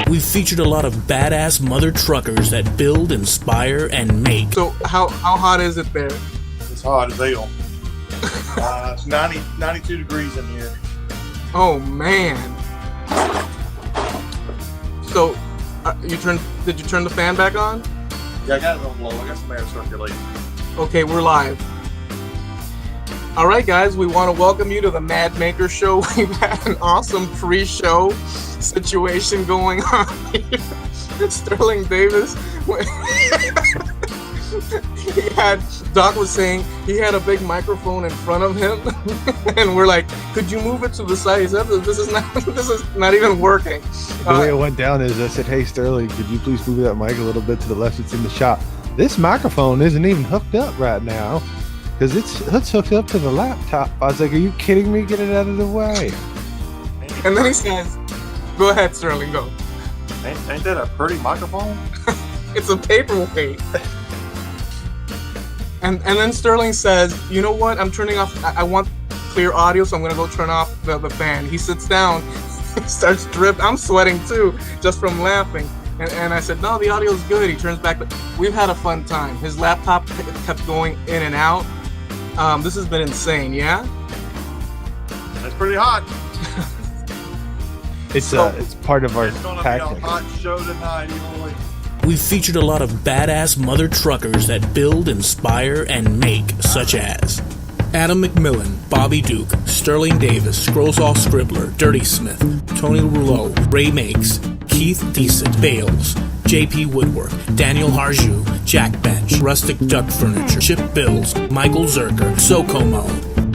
We've featured a lot of badass mother truckers that build, inspire, and make. So how hot is it there? It's hot as hell. It's 92 degrees in here. Oh man. So did you turn the fan back on? Yeah, I got it on low. I got some air circulating. Okay, we're live. All right, guys, we want to welcome you to the Mad Maker Show. We've had an awesome pre-show situation going on here. Sterling Davis, Doc was saying he had a big microphone in front of him, and we're like, "Could you move it to the side?" He said, "This is not even working." The way it went down is I said, "Hey Sterling, could you please move that mic a little bit to the left? It's in the shop. This microphone isn't even hooked up right now because it's hooked up to the laptop." I was like, "Are you kidding me? Get it out of the way." And then he says, "Go ahead, Sterling, go." Ain't that a pretty microphone? It's a paperweight. And then Sterling says, "You know what? I'm turning off. I want clear audio, so I'm gonna go turn off the fan." He sits down, starts dripping. I'm sweating too, just from laughing. And I said, "No, the audio's good." He turns back. We've had a fun time. His laptop kept going in and out. This has been insane. Yeah. That's pretty hot. It's part of our It's gonna tactic. be a hot show tonight, Eloy. We've featured a lot of badass mother truckers that build, inspire, and make, such as Adam McMillan, Bobby Duke, Sterling Davis, Scrollsaw Scribbler, Dirty Smith, Tony Rouleau, Ray Makes, Keith Decent, Bales, JP Woodwork, Daniel Harju, Jack Bench, Rustic Duck Furniture, Chip Bills, Michael Zerker, Sokomo,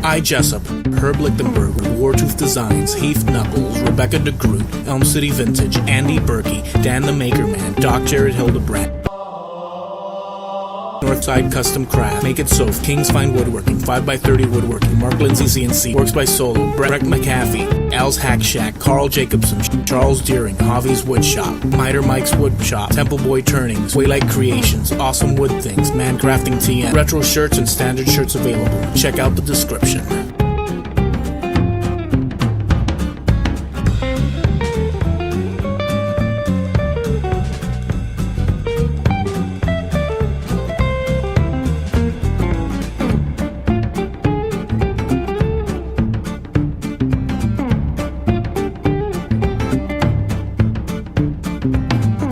I Jessup, Herb Lichtenberg, Wartooth Designs, Heath Knuckles, Rebecca DeGroot, Elm City Vintage, Andy Berkey, Dan the Maker Man, Doc Jared HIldabrant, Northside Custom Craft, Make It Soft, King's Fine Woodworking, 5x30 Woodworking, Mark Lindsay CNC, Works by Solo, Brett McAfee, Al's Hack Shack, Carl Jacobson, Charles Deering, Javi's Wood Shop, Miter Mike's Wood Shop, Temple Boy Turnings, Waylight Creations, Awesome Wood Things, Man Crafting TN, retro shirts and standard shirts available. Check out the description.